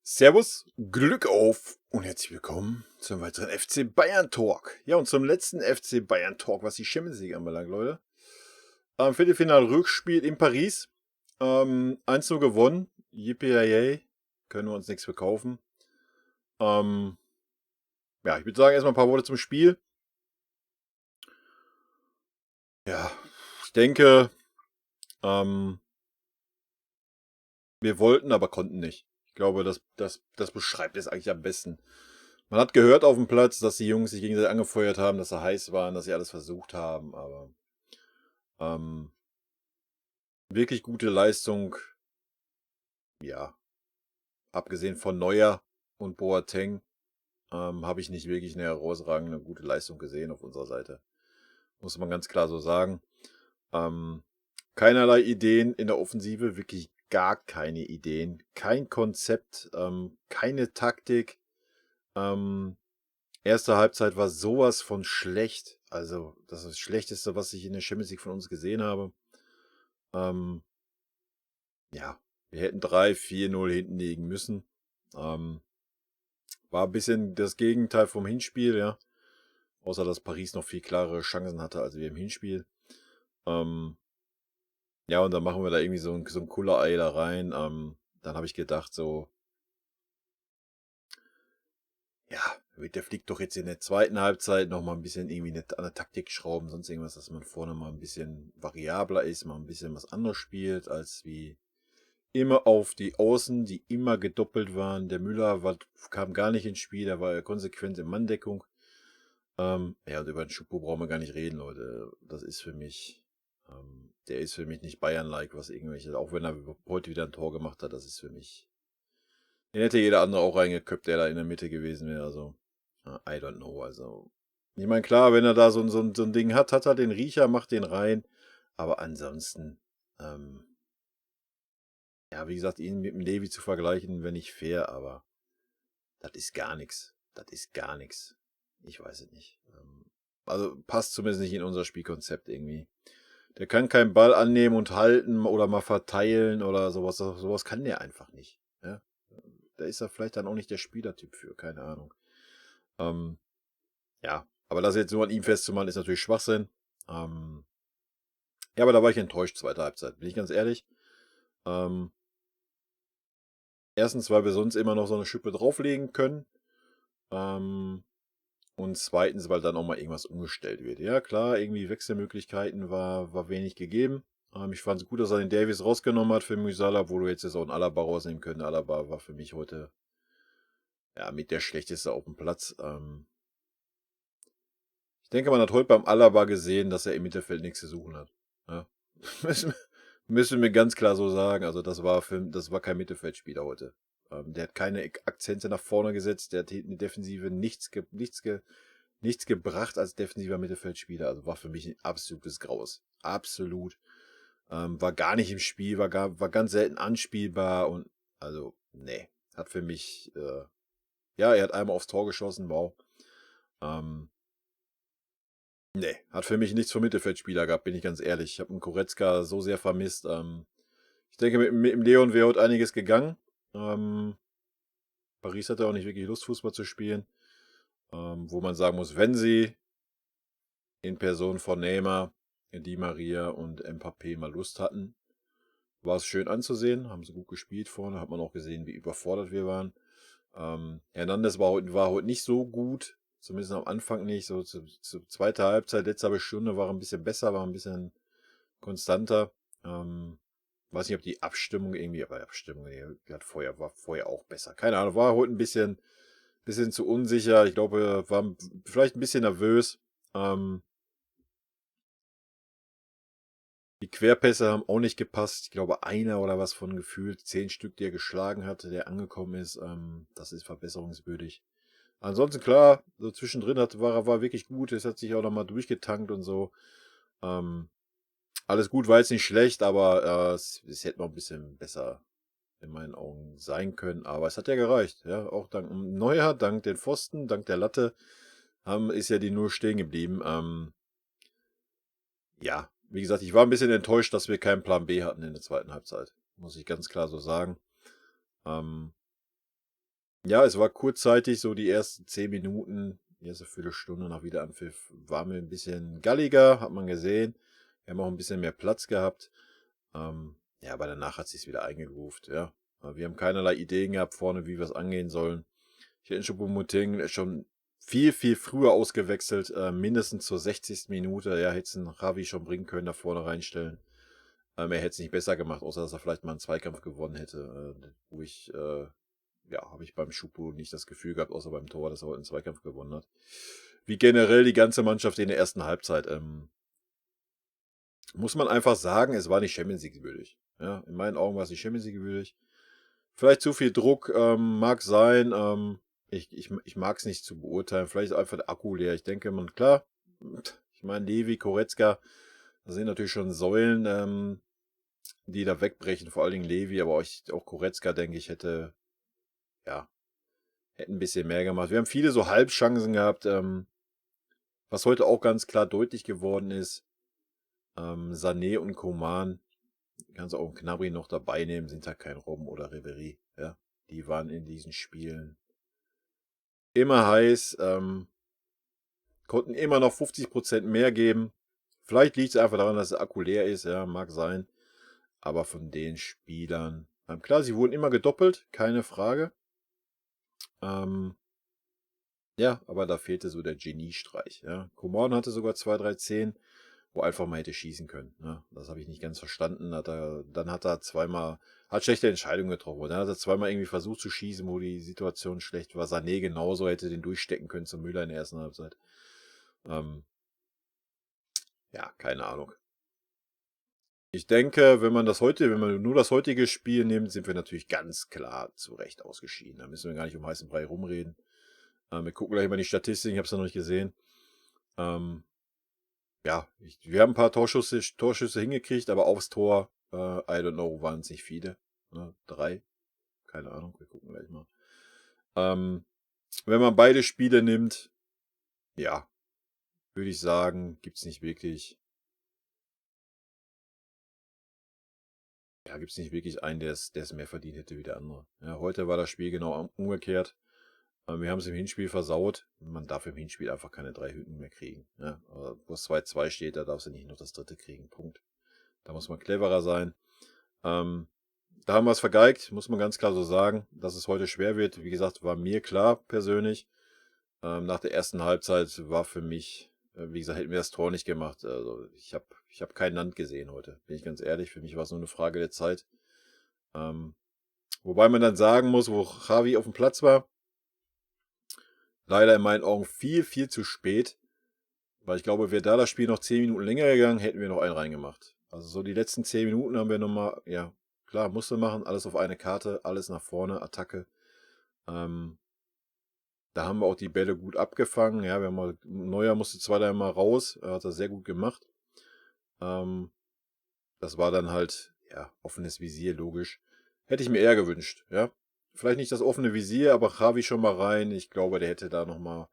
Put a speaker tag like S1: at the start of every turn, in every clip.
S1: Servus, Glück auf und herzlich willkommen zum weiteren FC Bayern Talk. Ja, und zum letzten FC Bayern Talk, was die Champions League anbelangt, Leute. Viertelfinal-Rückspiel in Paris. 1:0 gewonnen. Yippie, können wir uns nichts verkaufen. Ja, ich würde sagen, erstmal ein paar Worte zum Spiel. Ja, ich denke, wir wollten, aber konnten nicht. Ich glaube, das beschreibt es eigentlich am besten. Man hat gehört auf dem Platz, dass die Jungs sich gegenseitig angefeuert haben, dass sie heiß waren, dass sie alles versucht haben, aber ähm, wirklich gute Leistung, ja, abgesehen von Neuer und Boateng, habe ich nicht wirklich eine herausragende gute Leistung gesehen auf unserer Seite. Muss man ganz klar so sagen. Ähm, Keinerlei Ideen in der Offensive, wirklich gar keine Ideen, kein Konzept, keine Taktik. Erste Halbzeit war sowas von schlecht. Also, das ist das Schlechteste, was ich in der Champions League von uns gesehen habe. Ähm, ja, wir hätten 3-4-0 hinten liegen müssen. War ein bisschen das Gegenteil vom Hinspiel, ja. Außer, dass Paris noch viel klarere Chancen hatte als wir im Hinspiel. Ja, und dann machen wir da irgendwie so ein Kullerei da rein. Dann habe ich gedacht, so, ja, der fliegt doch jetzt in der zweiten Halbzeit noch mal ein bisschen irgendwie an der Taktik schrauben, sonst irgendwas, dass man vorne mal ein bisschen variabler ist, mal ein bisschen was anderes spielt, als wie immer auf die Außen, die immer gedoppelt waren. Der Müller kam gar nicht ins Spiel, der war ja konsequent in Manndeckung. Ja, und über den Schuppo brauchen wir gar nicht reden, Leute. Das ist für mich, der ist für mich nicht Bayern-like, was irgendwelche, auch wenn er heute wieder ein Tor gemacht hat, das ist für mich. Den hätte jeder andere auch reingeköpft, der da in der Mitte gewesen wäre. Also, I don't know. Also, ich meine, klar, wenn er da so ein Ding hat er den Riecher, macht den rein. Aber ansonsten, ja, wie gesagt, ihn mit dem Levi zu vergleichen, wäre nicht fair, aber das ist gar nichts. Das ist gar nichts. Ich weiß es nicht. Also passt zumindest nicht in unser Spielkonzept irgendwie. Der kann keinen Ball annehmen und halten oder mal verteilen oder sowas. Sowas kann der einfach nicht. Ja? Da ist er vielleicht dann auch nicht der Spielertyp für, keine Ahnung. Ähm, ja, aber das jetzt nur an ihm festzumachen, ist natürlich Schwachsinn. Ähm, ja, aber da war ich enttäuscht, zweite Halbzeit, bin ich ganz ehrlich. Ähm, Erstens, weil wir sonst immer noch so eine Schippe drauflegen können. Ähm, und zweitens, weil dann auch mal irgendwas umgestellt wird. Ja, klar, irgendwie Wechselmöglichkeiten war wenig gegeben. Ich fand es gut, dass er den Davies rausgenommen hat für Musiala, obwohl du jetzt auch einen Alaba rausnehmen können. Alaba war für mich heute ja mit der schlechteste auf dem Platz. Ich denke, man hat heute beim Alaba gesehen, dass er im Mittelfeld nichts zu suchen hat. Ja. Müssen wir ganz klar so sagen. Also das war kein Mittelfeldspieler heute. Der hat keine Akzente nach vorne gesetzt. Der hat in der Defensive nichts gebracht als defensiver Mittelfeldspieler. Also war für mich ein absolutes Graus. Absolut. War gar nicht im Spiel, war ganz selten anspielbar und also, nee. Hat für mich, ja, er hat einmal aufs Tor geschossen, wow. Nee, hat für mich nichts vom Mittelfeldspieler gehabt, bin ich ganz ehrlich. Ich habe einen Goretzka so sehr vermisst. Ich denke, mit dem Leon wäre heute einiges gegangen. Paris hatte auch nicht wirklich Lust, Fußball zu spielen. Wo man sagen muss, wenn sie in Person von Neymar, Di Maria und Mbappé mal Lust hatten, war es schön anzusehen. Haben sie gut gespielt vorne. Hat man auch gesehen, wie überfordert wir waren. Hernandez war heute nicht so gut. Zumindest am Anfang nicht. So zu zweiter Halbzeit, letzte halbe Stunde war er ein bisschen besser, war ein bisschen konstanter. Weiß nicht, ob die Abstimmung irgendwie, aber die Abstimmung war vorher auch besser. Keine Ahnung, war heute ein bisschen zu unsicher. Ich glaube, war vielleicht ein bisschen nervös. Die Querpässe haben auch nicht gepasst. Ich glaube, einer oder was von gefühlt 10 Stück, die er geschlagen hatte, der angekommen ist. Das ist verbesserungswürdig. Ansonsten klar, so zwischendrin war wirklich gut. Es hat sich auch nochmal durchgetankt und so. Ähm, Alles gut, war jetzt nicht schlecht, aber es hätte noch ein bisschen besser in meinen Augen sein können. Aber es hat ja gereicht. Ja, auch dank Neuer, dank den Pfosten, dank der Latte ist ja die nur stehen geblieben. Ja, wie gesagt, ich war ein bisschen enttäuscht, dass wir keinen Plan B hatten in der zweiten Halbzeit. Muss ich ganz klar so sagen. Ähm, Ja, es war kurzzeitig so die ersten 10 Minuten, die erste Viertelstunde nach Wiederanpfiff war mir ein bisschen galliger, hat man gesehen. Wir haben auch ein bisschen mehr Platz gehabt. Ja, aber danach hat sich's wieder eingegroovt, ja. Wir haben keinerlei Ideen gehabt vorne, wie wir's angehen sollen. Ich hätte Choupo-Moting schon viel, viel früher ausgewechselt, mindestens zur 60. Minute. Ja, hätte 'n Javi schon bringen können, da vorne reinstellen. Er hätte es nicht besser gemacht, außer dass er vielleicht mal einen Zweikampf gewonnen hätte, wo ja, habe ich beim Choupo nicht das Gefühl gehabt, außer beim Tor, dass er heute einen Zweikampf gewonnen hat. Wie generell die ganze Mannschaft in der ersten Halbzeit. Muss man einfach sagen, es war nicht Champions League würdig. Ja, in meinen Augen war es nicht Champions League würdig. Vielleicht zu viel Druck, mag sein. Ich mag es nicht zu beurteilen. Vielleicht ist einfach der Akku leer. Ich denke, klar, ich meine, Levi, Goretzka, das sind natürlich schon Säulen, die da wegbrechen, vor allen Dingen Levi, aber auch Goretzka, denke ich, ja, hätte ein bisschen mehr gemacht. Wir haben viele so Halbchancen gehabt, was heute auch ganz klar deutlich geworden ist. Sané und Coman, kannst du auch Gnabry noch dabei nehmen, sind halt kein Robben oder Ribery. Ja, die waren in diesen Spielen immer heiß, konnten immer noch 50% mehr geben. Vielleicht liegt es einfach daran, dass der Akku leer ist, ja, mag sein. Aber von den Spielern, klar, sie wurden immer gedoppelt, keine Frage. Ähm, ja, aber da fehlte so der Geniestreich. Ja. Coman hatte sogar 2, 3 Szenen, wo einfach mal hätte schießen können. Ne? Das habe ich nicht ganz verstanden. Dann hat er zweimal, hat schlechte Entscheidungen getroffen. Und dann hat er zweimal irgendwie versucht zu schießen, wo die Situation schlecht war. Sané genauso hätte den durchstecken können zum Müller in der ersten Halbzeit. Ja, keine Ahnung. Ich denke, wenn man nur das heutige Spiel nimmt, sind wir natürlich ganz klar zu Recht ausgeschieden. Da müssen wir gar nicht um heißen Brei rumreden. Wir gucken gleich mal die Statistiken, ich habe es noch nicht gesehen. Ähm, ja, wir haben ein paar Torschüsse hingekriegt, aber aufs Tor, I don't know, waren es nicht viele. Ne? 3, keine Ahnung, wir gucken gleich mal. Wenn man beide Spiele nimmt, ja, würde ich sagen, gibt es nicht wirklich einen, der es mehr verdient hätte wie der andere. Ja, heute war das Spiel genau umgekehrt. Wir haben es im Hinspiel versaut. Man darf im Hinspiel einfach keine 3 Hütten mehr kriegen. Ja, aber wo es 2-2 steht, da darfst du nicht noch das dritte kriegen. Punkt. Da muss man cleverer sein. Da haben wir es vergeigt, muss man ganz klar so sagen, dass es heute schwer wird. Wie gesagt, war mir klar persönlich. Nach der ersten Halbzeit war für mich, wie gesagt, hätten wir das Tor nicht gemacht. Also ich hab kein Land gesehen heute, bin ich ganz ehrlich. Für mich war es nur eine Frage der Zeit. Wobei man dann sagen muss, wo Javi auf dem Platz war, leider in meinen Augen viel, viel zu spät. Weil ich glaube, wäre da das Spiel noch 10 Minuten länger gegangen, hätten wir noch einen reingemacht. Also so die letzten 10 Minuten haben wir nochmal, ja, klar, musste machen, alles auf eine Karte, alles nach vorne, Attacke. Da haben wir auch die Bälle gut abgefangen. Ja, Neuer musste 2, 3 Mal raus, hat das sehr gut gemacht. Das war dann halt, ja, offenes Visier, logisch. Hätte ich mir eher gewünscht, ja. Vielleicht nicht das offene Visier, aber Javi schon mal rein. Ich glaube, der hätte da nochmal,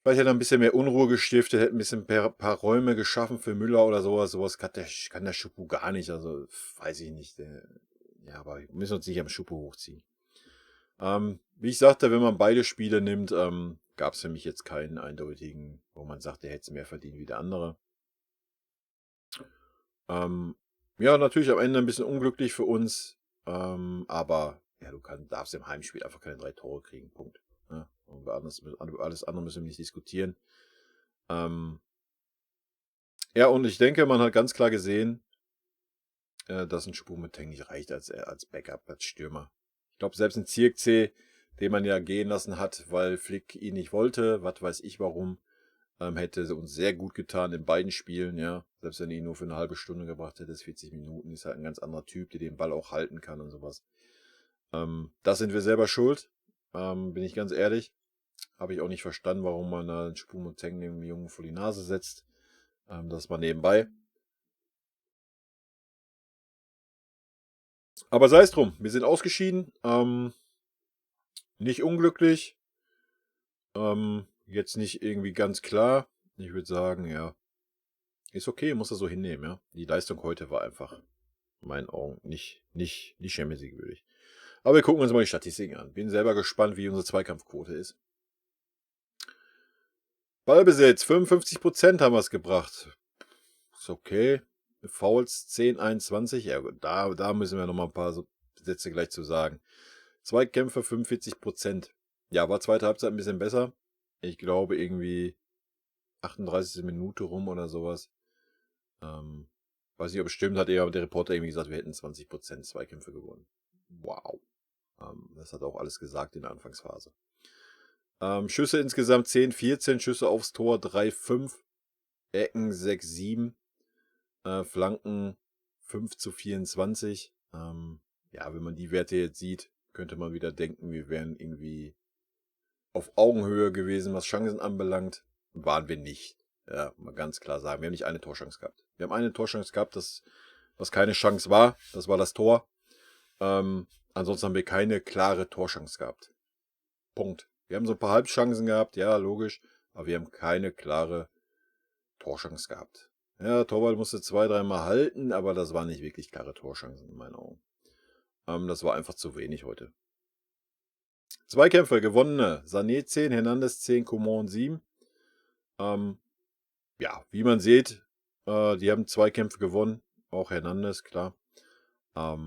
S1: vielleicht hätte er ein bisschen mehr Unruhe gestiftet, hätte ein bisschen paar Räume geschaffen für Müller oder sowas. Sowas kann der Schupo gar nicht. Also, weiß ich nicht. Ja, aber wir müssen uns nicht am Schupo hochziehen. Wie ich sagte, wenn man beide Spiele nimmt, gab es für mich jetzt keinen eindeutigen, wo man sagt, der hätte es mehr verdient wie der andere. Ja, natürlich am Ende ein bisschen unglücklich für uns, aber ja, darfst im Heimspiel einfach keine 3 Tore kriegen, Punkt. Ja, und alles andere müssen wir nicht diskutieren. Ja, und ich denke, man hat ganz klar gesehen, dass ein Choupo-Moting nicht reicht als Backup, als Stürmer. Ich glaube, selbst ein Zirkzee, den man ja gehen lassen hat, weil Flick ihn nicht wollte, was weiß ich warum, hätte uns sehr gut getan in beiden Spielen, ja. Selbst wenn er ihn nur für eine halbe Stunde gebracht hätte, ist 40 Minuten, ist halt ein ganz anderer Typ, der den Ball auch halten kann und sowas. Das sind wir selber schuld, bin ich ganz ehrlich. Habe ich auch nicht verstanden, warum man da einen Choupo-Moting dem Jungen vor die Nase setzt. Das war nebenbei. Aber sei es drum, wir sind ausgeschieden. Nicht unglücklich. Jetzt nicht irgendwie ganz klar. Ich würde sagen, ja, ist okay, muss er so hinnehmen, ja. Die Leistung heute war einfach in meinen Augen nicht Champions League würdig. Aber wir gucken uns mal die Statistiken an. Bin selber gespannt, wie unsere Zweikampfquote ist. Ballbesitz, 55% haben wir es gebracht. Ist okay. Fouls 10, 21. Ja, gut, da müssen wir nochmal ein paar Sätze gleich zu sagen. Zweikämpfe 45%. Ja, war zweite Halbzeit ein bisschen besser. Ich glaube irgendwie 38. Minute rum oder sowas. Weiß nicht, ob es stimmt, hat der Reporter irgendwie gesagt, wir hätten 20% Zweikämpfe gewonnen. Wow. Das hat auch alles gesagt in der Anfangsphase. Schüsse insgesamt 10, 14, Schüsse aufs Tor 3, 5, Ecken 6, 7, Flanken 5 zu 24. Ja, wenn man die Werte jetzt sieht, könnte man wieder denken, wir wären irgendwie auf Augenhöhe gewesen, was Chancen anbelangt. Waren wir nicht. Ja, mal ganz klar sagen. Wir haben nicht eine Torchance gehabt. Wir haben eine Torchance gehabt, was keine Chance war. Das war das Tor. Ansonsten haben wir keine klare Torchance gehabt. Punkt. Wir haben so ein paar Halbchancen gehabt, ja, logisch. Aber wir haben keine klare Torchance gehabt. Ja, Torwart musste 2, 3 Mal halten, aber das waren nicht wirklich klare Torchancen in meinen Augen. Das war einfach zu wenig heute. Zweikämpfe, gewonnene. Sané 10, Hernandez 10, Coman 7. Ja, wie man sieht, die haben Zweikämpfe gewonnen. Auch Hernandez, klar. Ja,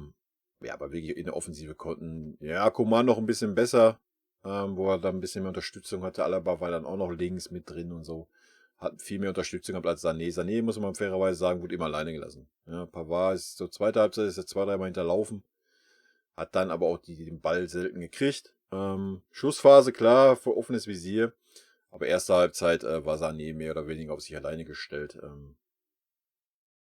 S1: aber wirklich in der Offensive konnten, ja, Coman noch ein bisschen besser, wo er dann ein bisschen mehr Unterstützung hatte. Alaba war dann auch noch links mit drin und so. Hat viel mehr Unterstützung gehabt als Sané. Sané, muss man fairerweise sagen, wurde immer alleine gelassen. Ja, Pavard ist so zweite Halbzeit, ist er 2, 3 Mal hinterlaufen. Hat dann aber auch den Ball selten gekriegt. Schussphase, klar, für offenes Visier. Aber erste Halbzeit war Sané mehr oder weniger auf sich alleine gestellt.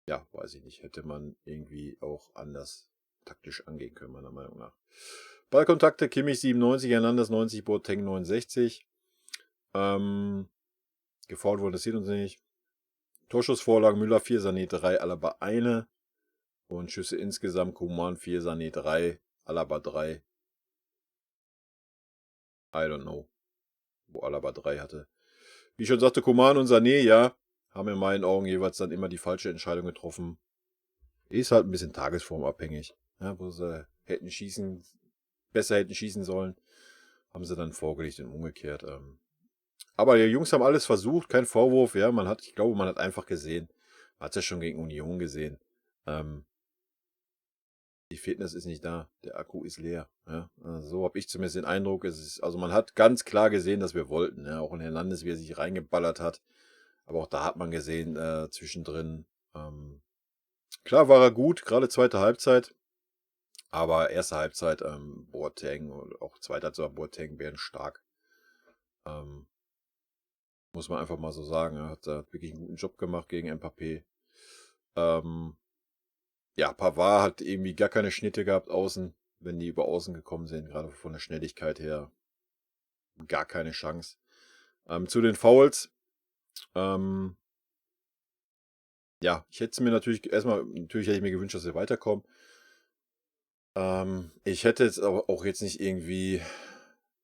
S1: Ja, weiß ich nicht. Hätte man irgendwie auch anders taktisch angehen können, meiner Meinung nach. Ballkontakte, Kimmich 97, Hernandez 90, Boateng 69. Gefoult wurde, das sieht uns nicht. Torschussvorlagen, Müller 4, Sané 3, Alaba 1. Und Schüsse insgesamt, Coman 4, Sané 3, Alaba 3. I don't know, wo Alaba 3 hatte. Wie ich schon sagte, Coman und Sané, ja, haben in meinen Augen jeweils dann immer die falsche Entscheidung getroffen. Ist halt ein bisschen tagesformabhängig. Ja, wo sie besser hätten schießen sollen, haben sie dann vorgelegt und umgekehrt. Aber die Jungs haben alles versucht, kein Vorwurf. Ja, ich glaube, man hat einfach gesehen, man hat es ja schon gegen Union gesehen. Die Fitness ist nicht da, der Akku ist leer. Ja, so habe ich zumindest den Eindruck. Also man hat ganz klar gesehen, dass wir wollten. Ja, auch in Hernandez, wie er sich reingeballert hat. Aber auch da hat man gesehen, zwischendrin. Klar war er gut, gerade zweite Halbzeit. Aber erste Halbzeit, Boateng und auch zweite Halbzeit Boateng wären stark. Muss man einfach mal so sagen. Er hat da wirklich einen guten Job gemacht gegen Mbappé. Ja, Pavard hat irgendwie gar keine Schnitte gehabt außen, wenn die über außen gekommen sind, gerade von der Schnelligkeit her. Gar keine Chance. Zu den Fouls. Ja, ich hätte es mir natürlich hätte ich mir gewünscht, dass wir weiterkommen. Ich hätte jetzt aber auch jetzt nicht irgendwie,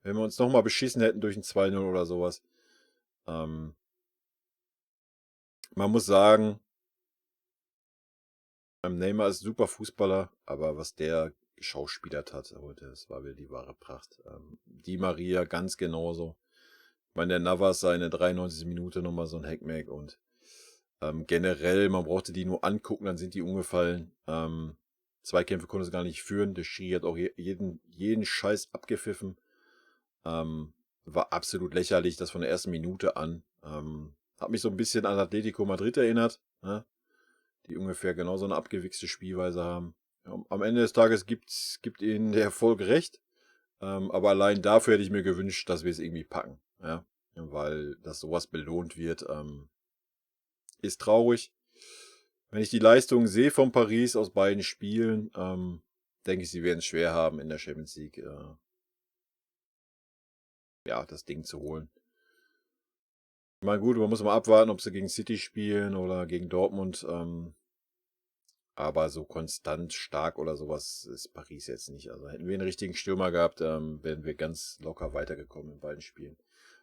S1: wenn wir uns nochmal beschissen hätten durch ein 2-0 oder sowas. Man muss sagen, Neymar ist super Fußballer, aber was der geschauspielert hat heute, das war wieder die wahre Pracht. Di Maria ganz genauso. Ich meine, der Navas seine 93. Minute nochmal so ein Hackmack und generell, man brauchte die nur angucken, dann sind die umgefallen. Zweikämpfe konnte es gar nicht führen. Der Schiri hat auch jeden Scheiß abgepfiffen. War absolut lächerlich, das von der ersten Minute an. Hat mich so ein bisschen an Atletico Madrid erinnert, ne? Die ungefähr genauso eine abgewichste Spielweise haben. Am Ende des Tages gibt ihnen der Erfolg recht. Aber allein dafür hätte ich mir gewünscht, dass wir es irgendwie packen. Ja? Weil dass sowas belohnt wird, ist traurig. Wenn ich die Leistungen sehe von Paris aus beiden Spielen, denke ich, sie werden es schwer haben, in der Champions League ja, das Ding zu holen. Ich meine, gut, man muss mal abwarten, ob sie gegen City spielen oder gegen Dortmund. Aber so konstant stark oder sowas ist Paris jetzt nicht. Also hätten wir einen richtigen Stürmer gehabt, wären wir ganz locker weitergekommen in beiden Spielen.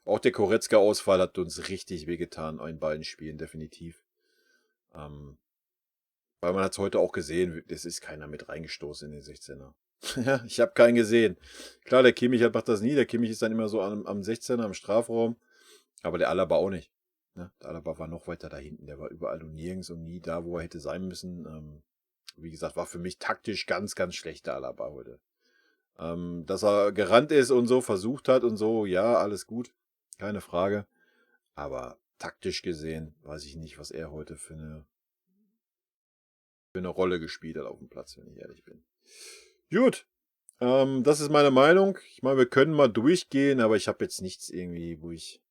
S1: Auch der Goretzka-Ausfall hat uns richtig wehgetan in beiden Spielen, definitiv. Weil man hat es heute auch gesehen, es ist keiner mit reingestoßen in den 16er. Ja, ich habe keinen gesehen. Klar, der Kimmich macht das nie. Der Kimmich ist dann immer so am 16er am Strafraum. Aber der Alaba auch nicht. Ne? Der Alaba war noch weiter da hinten. Der war überall und nirgends und nie da, wo er hätte sein müssen. Wie gesagt, war für mich taktisch ganz, ganz schlecht, der Alaba heute. Dass er gerannt ist und so, versucht hat und so, ja, alles gut. Keine Frage. Aber taktisch gesehen weiß ich nicht, was er heute für eine Rolle gespielt hat auf dem Platz, wenn ich ehrlich bin. Gut, das ist meine Meinung. Ich meine, wir können mal durchgehen, aber ich habe jetzt nichts irgendwie, wo ich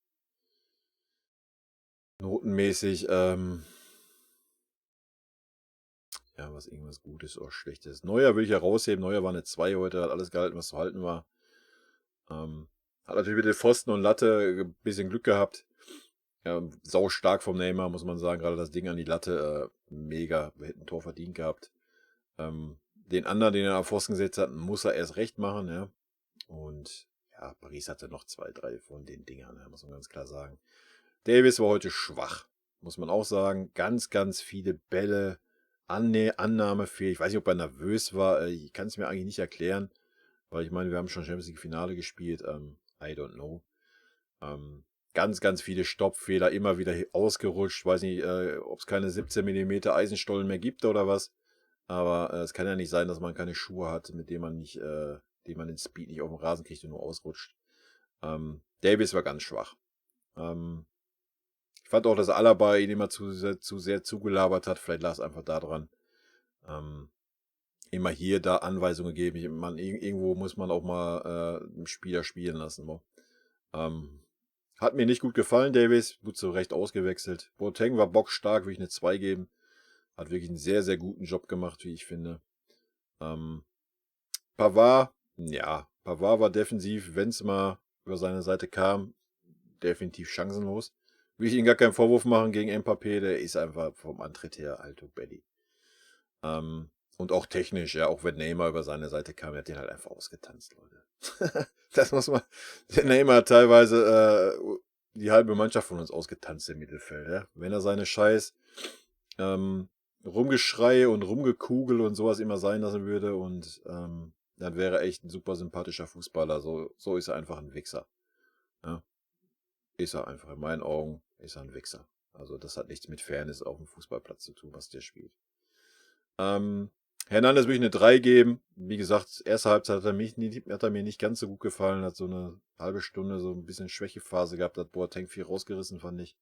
S1: notenmäßig, ja, was irgendwas Gutes oder Schlechtes. Neuer will ich herausheben. Neuer war eine 2 heute, hat alles gehalten, was zu halten war. Hat natürlich mit den Pfosten und Latte ein bisschen Glück gehabt. Ja, sau stark vom Neymar, muss man sagen. Gerade das Ding an die Latte, mega. Wir hätten ein Tor verdient gehabt. Den anderen, den er am Pfosten gesetzt hat, muss er erst recht machen, ja. Und ja, Paris hatte noch 2, 3 von den Dingern, ja, muss man ganz klar sagen. Davis war heute schwach, muss man auch sagen. Ganz, ganz viele Bälle, annahmefähig. Ich weiß nicht, ob er nervös war. Ich kann es mir eigentlich nicht erklären, weil ich meine, wir haben schon Champions League Finale gespielt. I don't know. Ganz, ganz viele Stoppfehler, immer wieder ausgerutscht. Weiß nicht, ob es keine 17 mm Eisenstollen mehr gibt oder was. Aber es kann ja nicht sein, dass man keine Schuhe hat, mit denen man nicht, den man den Speed nicht auf den Rasen kriegt und nur ausrutscht. Davis war ganz schwach. Ich fand auch, dass Alaba ihn immer zu sehr zugelabert hat. Vielleicht lag es einfach daran. Immer hier, da Anweisungen geben. Irgendwo muss man auch mal einen Spieler spielen lassen. Hat mir nicht gut gefallen, Davis. Gut zu Recht ausgewechselt. Boateng war bockstark, will ich eine 2 geben. Hat wirklich einen sehr, sehr guten Job gemacht, wie ich finde. Pavard, ja, Pavard war defensiv, wenn es mal über seine Seite kam, definitiv chancenlos. Will ich ihm gar keinen Vorwurf machen gegen Mbappé, der ist einfach vom Antritt her alto Belly. Und auch technisch, ja, auch wenn Neymar über seine Seite kam, er hat den halt einfach ausgetanzt, Leute. Das muss man. Der Neymar hat teilweise die halbe Mannschaft von uns ausgetanzt im Mittelfeld, ja. Wenn er seine Scheiß Rumgeschrei und Rumgekugel und sowas immer sein lassen würde und dann wäre er echt ein super sympathischer Fußballer. So ist er einfach ein Wichser. Ja? Ist er einfach. In meinen Augen ist er ein Wichser. Also das hat nichts mit Fairness auf dem Fußballplatz zu tun, was der spielt. Hernandez will ich eine 3 geben. Wie gesagt, erste Halbzeit hat er mir nicht ganz so gut gefallen. Hat so eine halbe Stunde so ein bisschen Schwächephase gehabt. Hat Boateng viel rausgerissen, fand ich.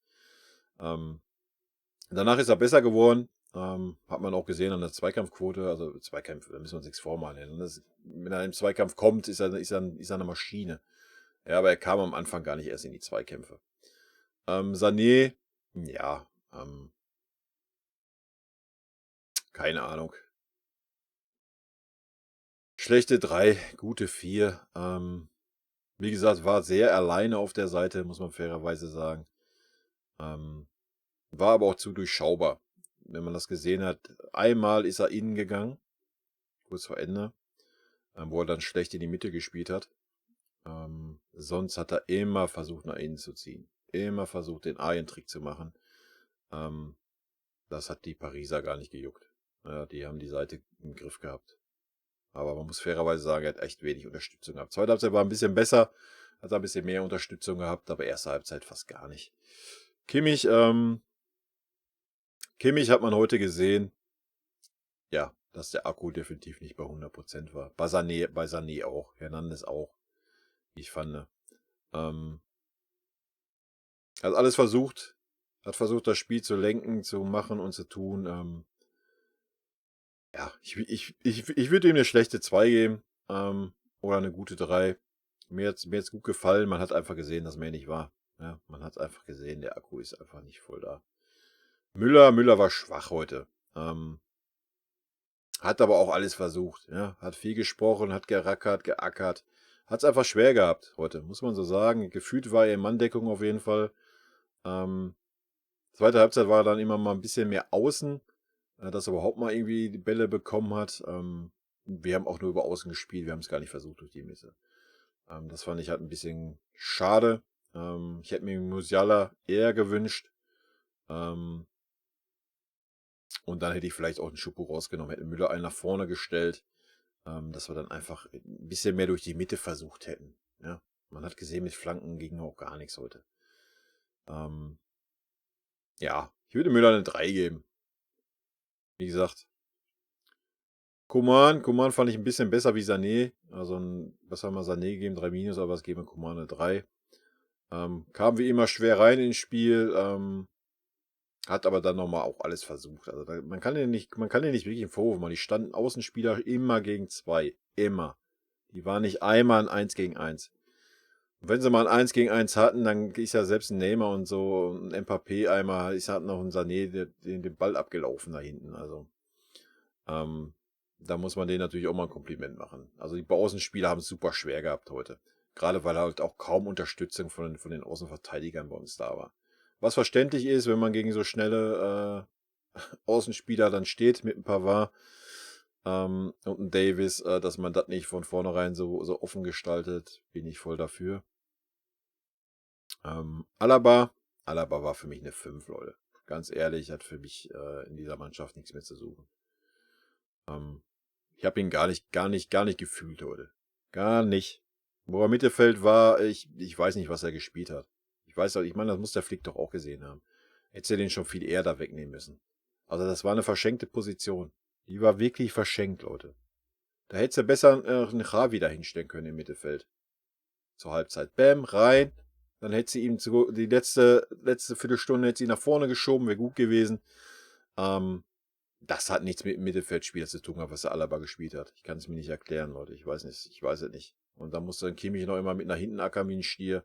S1: Danach ist er besser geworden. Hat man auch gesehen an der Zweikampfquote. Also Zweikämpfe, da müssen wir uns nichts vormalen. Wenn er im Zweikampf kommt, ist er eine Maschine. Ja, aber er kam am Anfang gar nicht erst in die Zweikämpfe. Sané, ja, keine Ahnung. Schlechte 3, gute 4. Wie gesagt, war sehr alleine auf der Seite, muss man fairerweise sagen. War aber auch zu durchschaubar. Wenn man das gesehen hat, einmal ist er innen gegangen, kurz vor Ende, wo er dann schlecht in die Mitte gespielt hat. Sonst hat er immer versucht, nach innen zu ziehen. Immer versucht, den Arientrick zu machen. Das hat die Pariser gar nicht gejuckt. Ja, die haben die Seite im Griff gehabt. Aber man muss fairerweise sagen, er hat echt wenig Unterstützung gehabt. Zweite Halbzeit war ein bisschen besser, hat ein bisschen mehr Unterstützung gehabt, aber erste Halbzeit fast gar nicht. Kimmich hat man heute gesehen, ja, dass der Akku definitiv nicht bei 100% war. Bei Sané auch, Hernandez auch, wie ich fand. Hat alles versucht, hat versucht, das Spiel zu lenken, zu machen und zu tun. Ja, ich würde ihm eine schlechte 2 geben oder eine gute 3. Mir hat's gut gefallen. Man hat einfach gesehen, dass mehr nicht war. Ja, man hat einfach gesehen, der Akku ist einfach nicht voll da. Müller war schwach heute. Hat aber auch alles versucht. Ja, hat viel gesprochen, hat gerackert, geackert. Hat es einfach schwer gehabt heute, muss man so sagen. Gefühlt war er in Manndeckung auf jeden Fall. Zweite Halbzeit war er dann immer mal ein bisschen mehr außen, dass er überhaupt mal irgendwie die Bälle bekommen hat. Wir haben auch nur über Außen gespielt, wir haben es gar nicht versucht durch die Mitte. Das fand ich halt ein bisschen schade. Ich hätte mir Musiala eher gewünscht. Und dann hätte ich vielleicht auch einen Schupo rausgenommen, hätte Müller einen nach vorne gestellt. dass wir dann einfach ein bisschen mehr durch die Mitte versucht hätten. Ja, man hat gesehen, mit Flanken ging auch gar nichts heute. Ja, ich würde Müller eine 3 geben. Wie gesagt, Coman fand ich ein bisschen besser wie Sané. Also, was haben wir Sané gegeben? 3 minus, aber es geben wir Coman eine 3. Kam wie immer schwer rein ins Spiel, hat aber dann nochmal auch alles versucht. Also, man kann den nicht wirklich einen Vorwurf machen. Die standen Außenspieler immer gegen 2. Immer. Die waren nicht einmal ein 1 gegen 1. Und wenn sie mal ein 1 gegen 1 hatten, dann ist ja selbst ein Neymar und so, ein Mbappé einmal, ist halt noch ein Sané den Ball abgelaufen da hinten. Also, ähm, da muss man denen natürlich auch mal ein Kompliment machen. Also die Außenspieler haben es super schwer gehabt heute. Gerade weil halt auch kaum Unterstützung von den Außenverteidigern bei uns da war. Was verständlich ist, wenn man gegen so schnelle Außenspieler dann steht mit ein Pavard und ein Davis, dass man das nicht von vornherein so offen gestaltet, bin ich voll dafür. Alaba war für mich eine 5, Leute. Ganz ehrlich, hat für mich in dieser Mannschaft nichts mehr zu suchen. Ich habe ihn gar nicht gefühlt heute. Gar nicht. Wo er Mittelfeld war, ich weiß nicht, was er gespielt hat. Ich meine, das muss der Flick doch auch gesehen haben. Hätte er den schon viel eher da wegnehmen müssen. Also das war eine verschenkte Position. Die war wirklich verschenkt, Leute. Da hätte er besser einen Javi da hinstellen können im Mittelfeld. Zur Halbzeit. Bäm, rein. Dann hätte sie ihm die letzte Viertelstunde hätte sie nach vorne geschoben, wäre gut gewesen. Das hat nichts mit dem Mittelfeldspieler zu tun, was der Alaba gespielt hat. Ich kann es mir nicht erklären, Leute. Ich weiß es nicht. Und dann musste dann Kimmich noch immer mit nach hinten ackern wie ein Stier.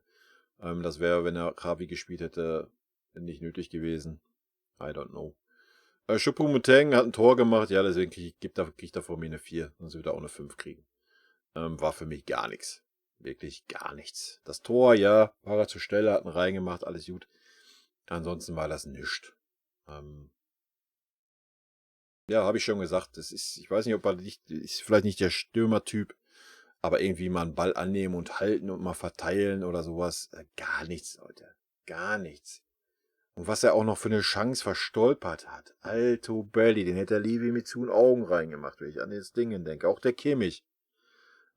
S1: Das wäre, wenn er Xavi gespielt hätte, nicht nötig gewesen. I don't know. Choupo-Moting hat ein Tor gemacht. Ja, deswegen kriegt er von mir eine 4. Sonst wird er auch eine 5 kriegen. War für mich gar nichts. Wirklich gar nichts. Das Tor, ja, war er zur Stelle, hat ihn reingemacht, alles gut. Ansonsten war das nichts. Ja, habe ich schon gesagt. Ich weiß nicht, ob er ist vielleicht nicht der Stürmertyp, aber irgendwie mal einen Ball annehmen und halten und mal verteilen oder sowas. Gar nichts, Leute. Gar nichts. Und was er auch noch für eine Chance verstolpert hat. Alto Belli, den hätte er Levi mit zu den Augen reingemacht, wenn ich an das Ding denke. Auch der Kimmich.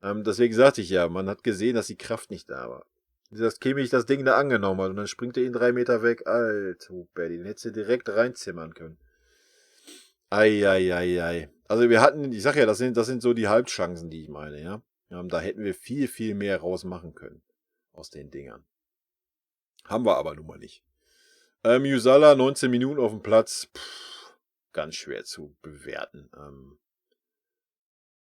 S1: Deswegen sagte ich ja, man hat gesehen, dass die Kraft nicht da war. Dass Kimmich das Ding da angenommen hat und dann springt er ihn 3 Meter weg. Alto Belli, den hättest du direkt reinzimmern können. Ei. Also wir hatten, ich sag ja, das sind so die Halbchancen, die ich meine, ja. Da hätten wir viel, viel mehr rausmachen können aus den Dingern. Haben wir aber nun mal nicht. Musala, 19 Minuten auf dem Platz. Ganz schwer zu bewerten.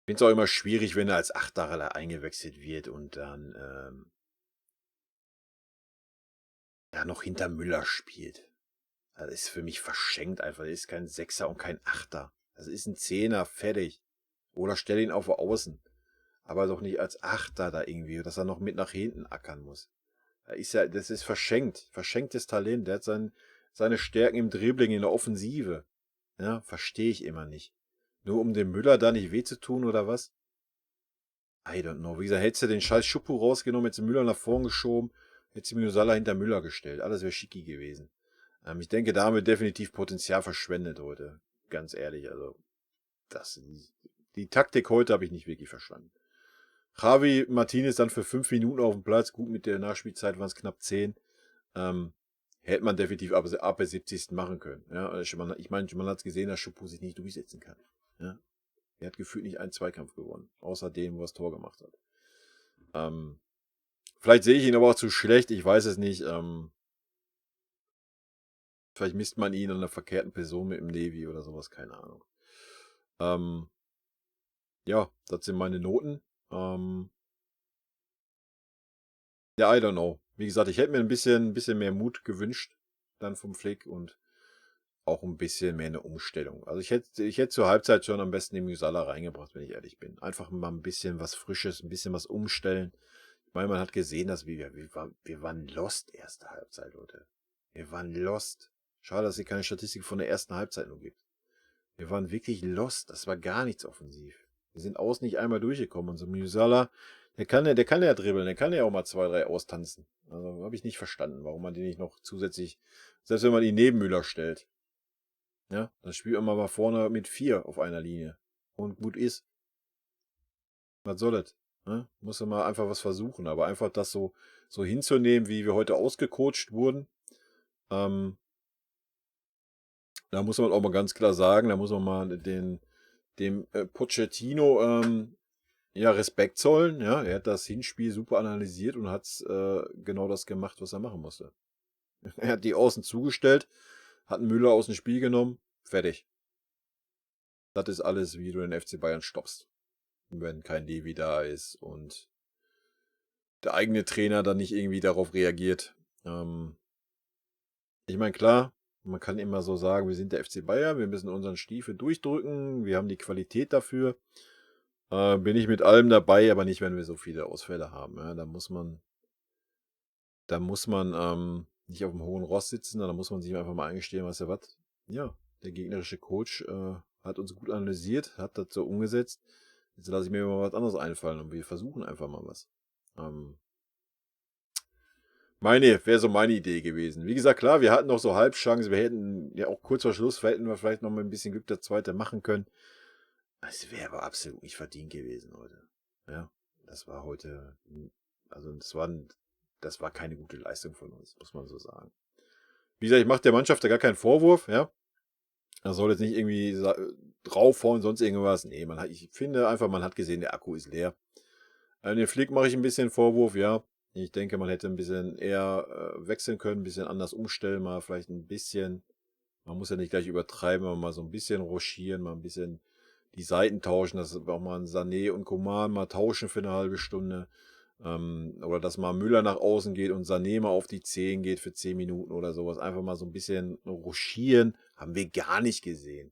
S1: Finde es auch immer schwierig, wenn er als Achter da eingewechselt wird und dann noch hinter Müller spielt. Das ist für mich verschenkt einfach. Das ist kein Sechser und kein Achter. Das ist ein Zehner, fertig. Oder stell ihn auf Außen. Aber doch nicht als Achter da irgendwie, dass er noch mit nach hinten ackern muss. Das ist verschenkt. Verschenktes Talent. Der hat seine Stärken im Dribbling, in der Offensive. Ja, verstehe ich immer nicht. Nur um dem Müller da nicht weh zu tun oder was? I don't know. Wie gesagt, hättest du den scheiß Schuppu rausgenommen, hättest du Müller nach vorn geschoben, hättest du Musala hinter Müller gestellt. Alles wäre schicki gewesen. Ich denke, da haben wir definitiv Potenzial verschwendet heute. Ganz ehrlich, also die Taktik heute habe ich nicht wirklich verstanden. Javi Martinez dann für 5 Minuten auf dem Platz. Gut, mit der Nachspielzeit waren es knapp 10. Hätte man definitiv ab der 70. machen können. Ja, ich meine, man hat es gesehen, dass Choupo sich nicht durchsetzen kann. Ja. Er hat gefühlt nicht einen Zweikampf gewonnen. Außer dem, wo er das Tor gemacht hat. Vielleicht sehe ich ihn aber auch zu schlecht. Ich weiß es nicht. Vielleicht misst man ihn an einer verkehrten Person mit dem Navy oder sowas. Keine Ahnung. Ja, das sind meine Noten. Ja, I don't know. Wie gesagt, ich hätte mir ein bisschen mehr Mut gewünscht, dann vom Flick und auch ein bisschen mehr eine Umstellung. Also ich hätte zur Halbzeit schon am besten den Musala reingebracht, wenn ich ehrlich bin. Einfach mal ein bisschen was Frisches, ein bisschen was umstellen. Ich meine, man hat gesehen, dass wir waren lost erste Halbzeit, Leute. Wir waren lost. Schade, dass es keine Statistik von der ersten Halbzeit nur gibt. Wir waren wirklich lost. Das war gar nichts offensiv. Wir sind außen nicht einmal durchgekommen. Und so Musala, der kann ja dribbeln, der kann ja auch mal 2, 3 austanzen. Also habe ich nicht verstanden, warum man den nicht noch zusätzlich, selbst wenn man ihn neben Müller stellt. Ja, dann spielt man mal vorne mit 4 auf einer Linie. Und gut ist. Was soll das? Ne? Muss man mal einfach was versuchen. Aber einfach das so hinzunehmen, wie wir heute ausgecoacht wurden, ähm, da muss man auch mal ganz klar sagen, da muss man mal dem Pochettino ja, Respekt zollen. Ja, er hat das Hinspiel super analysiert und hat genau das gemacht, was er machen musste. Er hat die Außen zugestellt, hat einen Müller aus dem Spiel genommen, fertig. Das ist alles, wie du den FC Bayern stoppst, wenn kein Levi da ist und der eigene Trainer dann nicht irgendwie darauf reagiert. Ich meine, klar, man kann immer so sagen, wir sind der FC Bayern, wir müssen unseren Stiefel durchdrücken, wir haben die Qualität dafür. Bin ich mit allem dabei, aber nicht, wenn wir so viele Ausfälle haben. Ja, da muss man nicht auf dem hohen Ross sitzen, da muss man sich einfach mal eingestehen, was ja was. Ja, der gegnerische Coach hat uns gut analysiert, hat das so umgesetzt. Jetzt lasse ich mir mal was anderes einfallen und wir versuchen einfach mal was. Ähm, wäre so meine Idee gewesen. Wie gesagt, klar, wir hatten noch so Halbchance, wir hätten ja auch kurz vor Schluss, hätten wir vielleicht noch mal ein bisschen Glück das zweite machen können. Es wäre aber absolut nicht verdient gewesen heute. Ja, das war heute, also das war keine gute Leistung von uns, muss man so sagen. Wie gesagt, ich mache der Mannschaft da gar keinen Vorwurf, ja. Er soll jetzt nicht irgendwie draufhauen, sonst irgendwas. Nee, ich finde einfach, man hat gesehen, der Akku ist leer. Den Flick mache ich ein bisschen Vorwurf, ja. Ich denke, man hätte ein bisschen eher wechseln können, ein bisschen anders umstellen, mal vielleicht ein bisschen. Man muss ja nicht gleich übertreiben, aber mal so ein bisschen rochieren, mal ein bisschen die Seiten tauschen, dass auch mal ein Sané und Coman mal tauschen für eine halbe Stunde. Oder dass mal Müller nach außen geht und Sané mal auf die 10 geht für 10 Minuten oder sowas. Einfach mal so ein bisschen rochieren, haben wir gar nicht gesehen.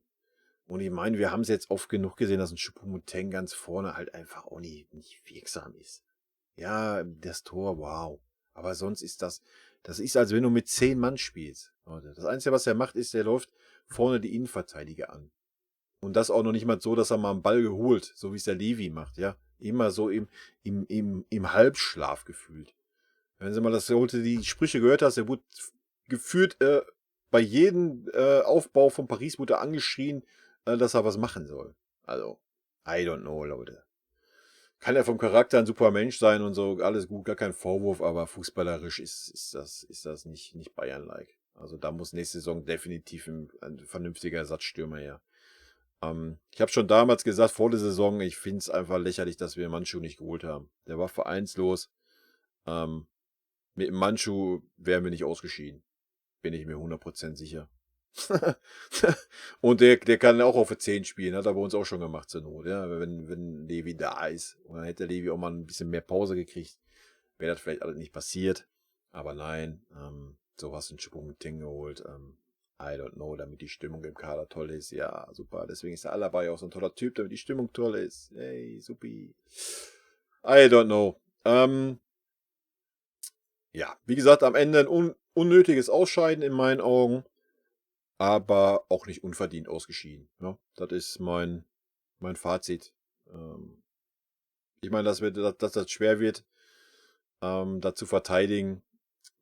S1: Und ich meine, wir haben es jetzt oft genug gesehen, dass ein Choupo-Moting ganz vorne halt einfach auch nicht wirksam ist. Ja, das Tor, wow. Aber sonst ist das ist, als wenn du mit 10 Mann spielst. Leute. Das Einzige, was er macht, ist, er läuft vorne die Innenverteidiger an. Und das auch noch nicht mal so, dass er mal einen Ball geholt, so wie es der Levi macht, ja. Immer so im Halbschlaf gefühlt. Wenn Sie mal heute die Sprüche gehört hast, er wurde gefühlt bei jedem Aufbau von Paris wurde er angeschrien, dass er was machen soll. Also, I don't know, Leute. Kann er vom Charakter ein super Mensch sein und so, alles gut, gar kein Vorwurf, aber fußballerisch ist das nicht Bayern-like. Also da muss nächste Saison definitiv ein vernünftiger Ersatzstürmer her. Ich habe schon damals gesagt, vor der Saison, ich finde es einfach lächerlich, dass wir Mannschuh nicht geholt haben. Der war vereinslos. Ähm, mit dem Mannschuh wären wir nicht ausgeschieden. Bin ich mir 100% sicher. Und der kann auch auf der 10 spielen, hat er bei uns auch schon gemacht zur Not, ja, wenn Levi da ist. Und dann hätte Levi auch mal ein bisschen mehr Pause gekriegt, wäre das vielleicht alles nicht passiert. Aber nein, so hast du einen Choupo-Moting geholt. I don't know, damit die Stimmung im Kader toll ist. Ja, super. Deswegen ist der Alaba ja auch so ein toller Typ, damit die Stimmung toll ist. Hey, supi. I don't know. Ja, wie gesagt, am Ende ein unnötiges Ausscheiden in meinen Augen, aber auch nicht unverdient ausgeschieden. Ja, das ist mein Fazit. Ich meine, dass das schwer wird, da zu verteidigen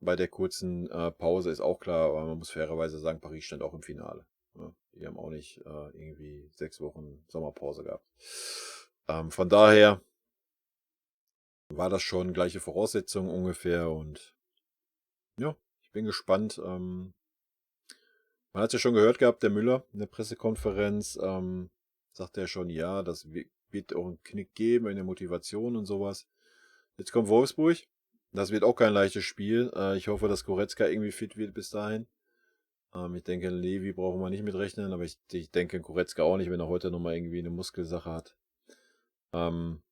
S1: bei der kurzen Pause, ist auch klar, aber man muss fairerweise sagen, Paris stand auch im Finale. Ja, die haben auch nicht irgendwie 6 Wochen Sommerpause gehabt. Von daher war das schon gleiche Voraussetzungen ungefähr und ja, ich bin gespannt. Man hat es ja schon gehört gehabt, der Müller in der Pressekonferenz sagte er schon, ja, das wird auch einen Knick geben in der Motivation und sowas. Jetzt kommt Wolfsburg. Das wird auch kein leichtes Spiel. Ich hoffe, dass Goretzka irgendwie fit wird bis dahin. Ich denke, Levi brauchen wir nicht mitrechnen, aber ich denke, Goretzka auch nicht, wenn er heute nochmal irgendwie eine Muskelsache hat. Ähm,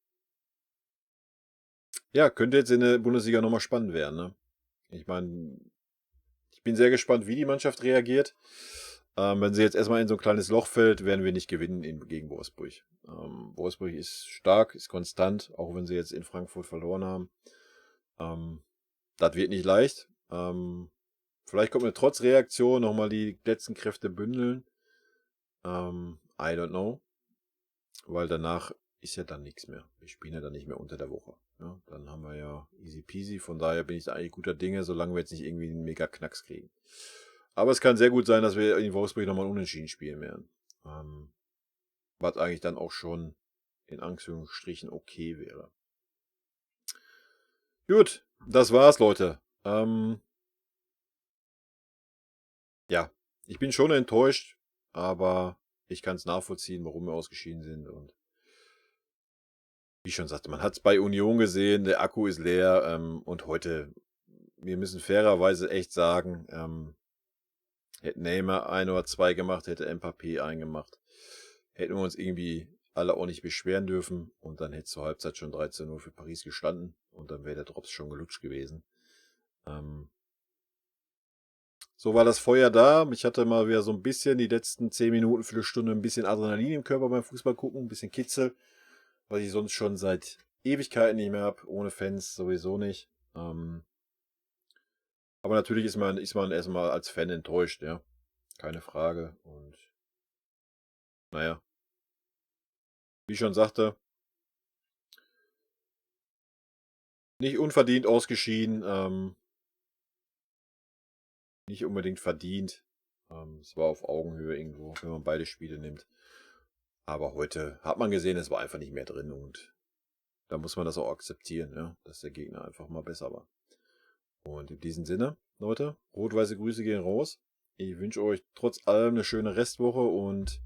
S1: ja, könnte jetzt in der Bundesliga nochmal spannend werden, ne? Ich meine, ich bin sehr gespannt, wie die Mannschaft reagiert. Wenn sie jetzt erstmal in so ein kleines Loch fällt, werden wir nicht gewinnen gegen Wolfsburg. Wolfsburg ist stark, ist konstant, auch wenn sie jetzt in Frankfurt verloren haben. Das wird nicht leicht. Vielleicht kommt mir trotz Reaktion nochmal die letzten Kräfte bündeln. I don't know. Weil danach ist ja dann nichts mehr. Wir spielen ja dann nicht mehr unter der Woche. Ja, dann haben wir ja easy peasy. Von daher bin ich da eigentlich guter Dinge, solange wir jetzt nicht irgendwie einen mega Knacks kriegen. Aber es kann sehr gut sein, dass wir in Wolfsburg nochmal unentschieden spielen werden. Was eigentlich dann auch schon in Anführungsstrichen okay wäre. Gut, das war's, Leute. Ja, ich bin schon enttäuscht, aber ich kann es nachvollziehen, warum wir ausgeschieden sind. Und wie ich schon sagte, man hat es bei Union gesehen, der Akku ist leer. Und heute, wir müssen fairerweise echt sagen, hätte Neymar ein oder zwei gemacht, hätte Mbappé einen gemacht, hätten wir uns irgendwie alle auch nicht beschweren dürfen. Und dann hätte es zur Halbzeit schon 13:0 für Paris gestanden. Und dann wäre der Drops schon gelutscht gewesen. So war das Feuer da. Ich hatte mal wieder so ein bisschen die letzten 10 Minuten, Viertelstunde ein bisschen Adrenalin im Körper beim Fußball gucken, ein bisschen Kitzel, was ich sonst schon seit Ewigkeiten nicht mehr habe. Ohne Fans sowieso nicht. Aber natürlich ist man erstmal als Fan enttäuscht, ja. Keine Frage. Und naja, wie ich schon sagte, nicht unverdient ausgeschieden, nicht unbedingt verdient. Es war auf Augenhöhe irgendwo, wenn man beide Spiele nimmt. Aber heute hat man gesehen, es war einfach nicht mehr drin und da muss man das auch akzeptieren, ja, dass der Gegner einfach mal besser war. Und in diesem Sinne, Leute, rot-weiße Grüße gehen raus. Ich wünsche euch trotz allem eine schöne Restwoche und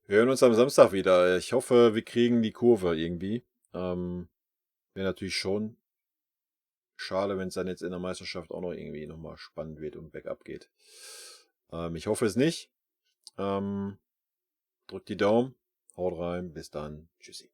S1: wir hören uns am Samstag wieder. Ich hoffe, wir kriegen die Kurve irgendwie. Wäre natürlich schon schade, wenn es dann jetzt in der Meisterschaft auch noch irgendwie nochmal spannend wird und bergab geht. Ich hoffe es nicht. Drückt die Daumen, haut rein, bis dann, tschüssi.